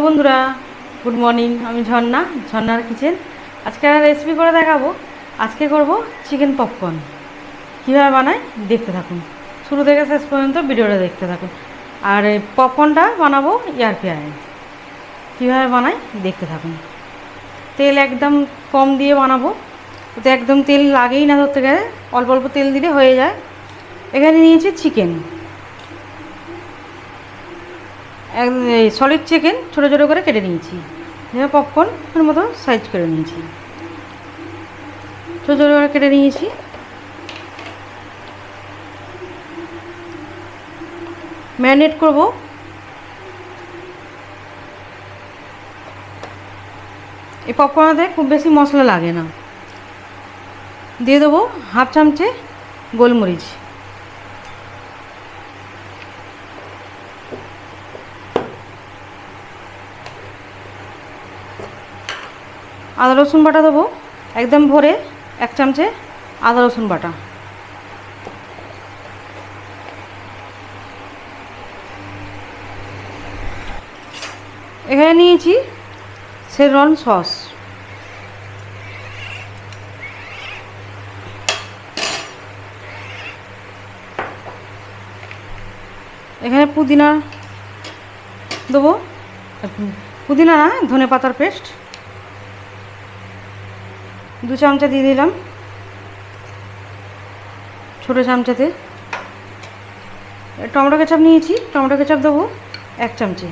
বন্ধুরা, good morning. আমি ঝর্ণার কিচেন। আজকে রেসিপি করে দেখাবো। আজকে করব চিকেন পপকর্ন। কীভাবে বানাই দেখতে থাকুন, শুরু থেকে শেষ পর্যন্ত ভিডিওটা দেখতে থাকুন। আর এই পপকর্নটা বানাবো এয়ার ফ্রায়ারে। কীভাবে বানাই দেখতে থাকুন। তেল একদম কম দিয়ে বানাবো, ওতে একদম তেল লাগেই না, ধরতে গেলে অল্প অল্প তেল দিলে হয়ে যায়। এখানে নিয়েছি চিকেন, এই সলিড চিকেন ছোটো ছোটো করে কেটে নিয়েছি। পপকর্নের মতো সাইজ করে নিয়েছি, ছোটো ছোটো করে কেটে নিয়েছি। ম্যারিনেট করব। এই পপকর্নতে খুব বেশি মশলা লাগে না। দিয়ে দেবো হাফ চামচে গোলমরিচ, আদা রসুন বাটা দেবো একদম ভরে, 1 চামচে আদা রসুন বাটা। এখানে নিয়েছি শেজওয়ান সস, এখানে পুদিনা দেবো, পুদিনা না, ধনে পাতার পেস্ট 2 চামচা দিয়ে দিলাম ছোটো চামচাতে। টমেটো কেচাপ নিয়েছি, টমেটো কেচাপ দেবো 1 চামচে।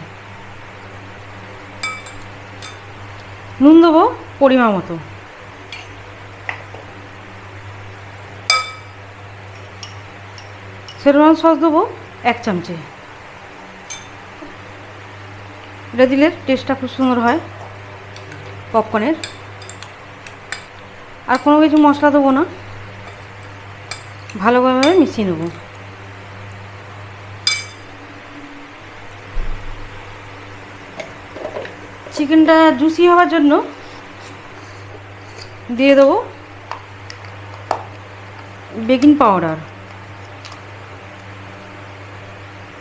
নুন দেবো পরিমাণ মতো। শেজওয়ান সস দেবো 1 চামচে। এটা দিলে টেস্টটা খুব সুন্দর হয় পপকর্নের। আর কোনো কিছু মশলা দেবো না, ভালোভাবে মিশিয়ে নেব। চিকেনটা জুসি হওয়ার জন্য দিয়ে দেবো বেকিং পাউডার,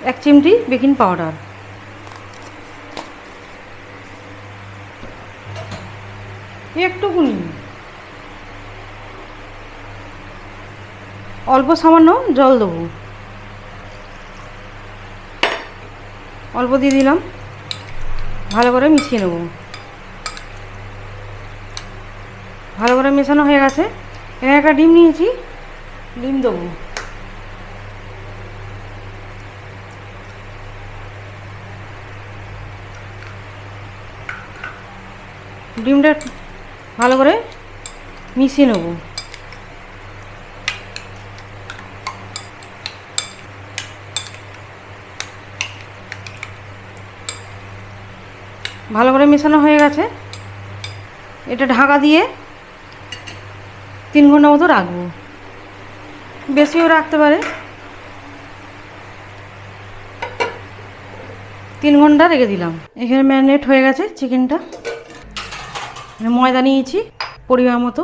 1 চিমটি বেকিং পাউডার। একটুকুনি, অল্প সামান্য জল দেবো, অল্প দিয়ে দিলাম। ভালো করে মিশিয়ে নেব। ভালো করে মেশানো হয়ে গেছে। এখানে একটা ডিম নিয়েছি, ডিম দেবো। ডিমটা ভালো করে মিশিয়ে নেব। ভালো করে মেশানো হয়ে গেছে। এটা ঢাকা দিয়ে 3 ঘন্টা মতো রাখবো, বেশিও রাখতে পারে। 3 ঘন্টা রেখে দিলাম। এখানে ম্যারিনেট হয়ে গেছে চিকেনটা। ময়দা নিয়েছি পরিমাণ মতো,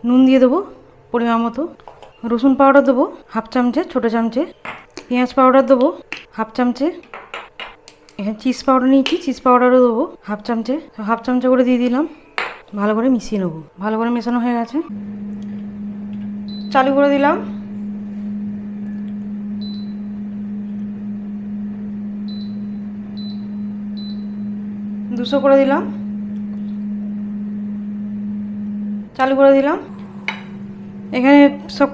নুন দিয়ে দেবো পরিমাণ মতো, রসুন পাউডার দেবো 1/2 চামচে ছোটো চামচে, পেঁয়াজ পাউডার দেবো 1/2 চামচে। এখানে চিজ পাউডার নিয়েছি, চিজ পাউডারও দেবো 1/2 চামচে, 1/2 চামচে করে দিয়ে দিলাম। ভালো করে মিশিয়ে নেবো। ভালো করে মেশানো হয়ে গেছে। চালু করে দিলাম। দুশো করে দিলাম, চালু করে দিলাম। এখানে সব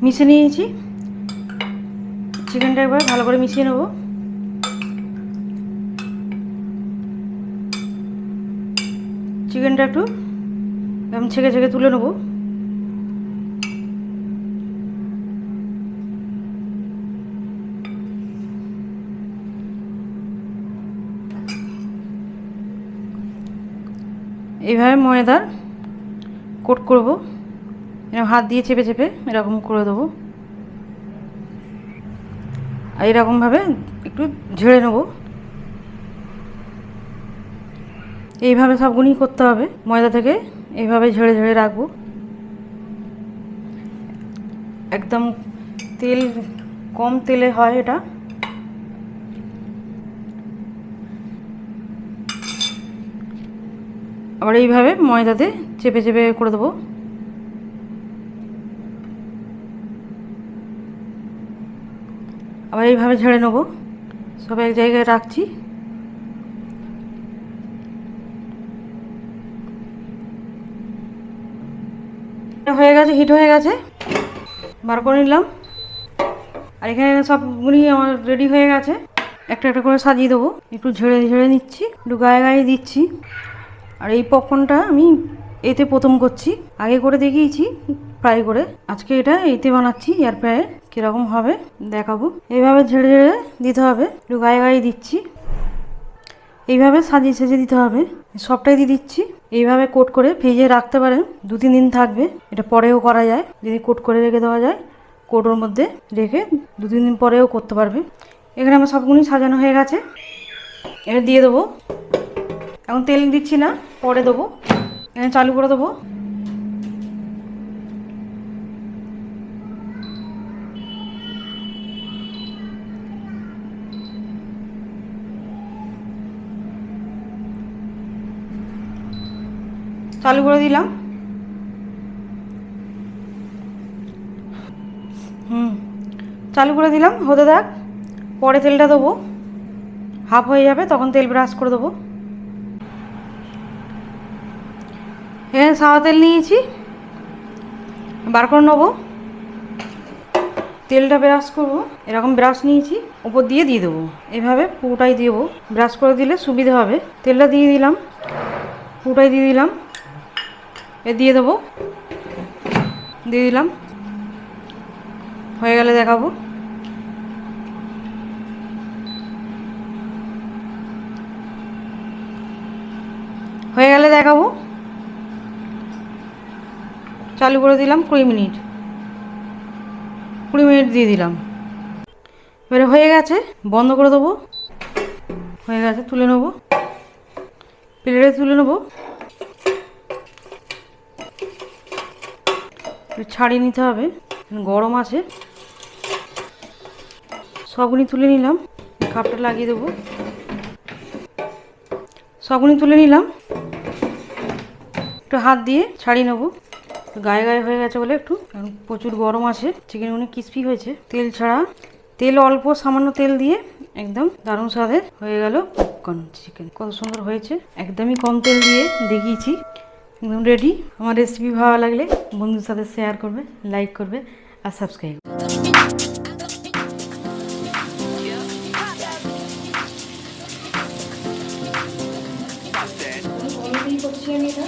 মিশিয়ে নিয়েছি। চিকেনটা একবার ভালো করে মিশিয়ে নেব। চিকেনটা একটু এরকম ছেঁকে ছেঁকে তুলে নেব। এইভাবে ময়দার কোট করব, এরকম হাত দিয়ে চেপে চেপে এরকম করে দেবো। আর এরকমভাবে একটু ঝেড়ে নেব। এইভাবে সবগুলোই করতে হবে। ময়দা থেকে এইভাবে ঝেড়ে ঝেড়ে রাখবো। একদম তেল কম তেলে হয় এটা। আবার এইভাবে ময়দাতে চেপে চেপে করে দেবো। আবার এইভাবে ঝেড়ে নেবো। সব এক জায়গায় রাখছি। হয়ে গেছে, হিট হয়ে গেছে, বার করে নিলাম। আর এখানে সবগুলি আমার রেডি হয়ে গেছে। একটা একটা করে সাজিয়ে দেবো। একটু ঝেড়ে ঝেড়ে নিচ্ছি, একটু গায়ে গায়ে দিচ্ছি। আর এই পপকর্নটা আমি এতে প্রথম করছি, আগে করে দেখিয়েছি ফ্রাই করে। আজকে এটা এতে বানাচ্ছি এয়ার ফ্রাইয়ে। কীরকম হবে দেখাবো। এইভাবে ঝেড়ে ঝেড়ে দিতে হবে, একটু গায়ে গায়ে দিচ্ছি। এইভাবে সাজিয়ে সেজে দিতে হবে। সবটাই দিয়ে দিচ্ছি। এইভাবে কোট করে ফ্রিজে রাখতে পারেন, 2-3 দিন থাকবে। এটা পরেও করা যায়, যদি কোট করে রেখে দেওয়া যায়। কোটোর মধ্যে রেখে 2-3 দিন পরেও করতে পারবে। এখানে আমার সবগুলি সাজানো হয়ে গেছে। এটা দিয়ে দেবো। এখন তেল দিচ্ছি না, পরে দেবো। এখানে চালু করে দেবো। চালু করে দিলাম। চালু করে দিলাম, হতে থাক। পরে তেলটা দেবো, হাফ হয়ে যাবে তখন তেল ব্রাশ করে দেবো। এখানে সাদা তেল নিয়েছি, বার করে নেবো। তেলটা ব্রাশ করবো, এরকম ব্রাশ নিয়েছি, উপর দিয়ে দিয়ে দেবো। এভাবে পুরোটাই দেবো, ব্রাশ করে দিলে সুবিধা হবে। তেলটা দিয়ে দিলাম, পুরোটাই দিয়ে দিলাম। এ দিয়ে দেবো, দিয়ে দিলাম। হয়ে গেলে দেখাবো। হয়ে গেলে দেখাবো। চালু করে দিলাম 20 মিনিট দিয়ে দিলাম। এবারে হয়ে গেছে, বন্ধ করে দেবো। হয়ে গেছে, তুলে নেবো, প্লেটে তুলে নেবো। ছাড়িয়ে নিতে হবে, গরম আছে। সবগুলি তুলে নিলাম, কাপটা লাগিয়ে দেবো। সবগুলি তুলে নিলাম, একটু হাত দিয়ে ছাড়িয়ে নেবো। গায়ে গায়ে হয়ে গেছে বলে একটু, প্রচুর গরম আছে। চিকেন অনেক ক্রিস্পি হয়েছে। তেল ছাড়া, তেল অল্প, সামান্য তেল দিয়ে একদম দারুণ স্বাদের হয়ে গেল পপকর্ন চিকেন। কত সুন্দর হয়েছে, একদমই কম তেল দিয়ে দেখিয়েছি। একদম রেডি। আমার রেসিপি ভালো লাগলে বন্ধুদের সাথে শেয়ার করবে, লাইক করবে আর সাবস্ক্রাইব। করছি আমি এটা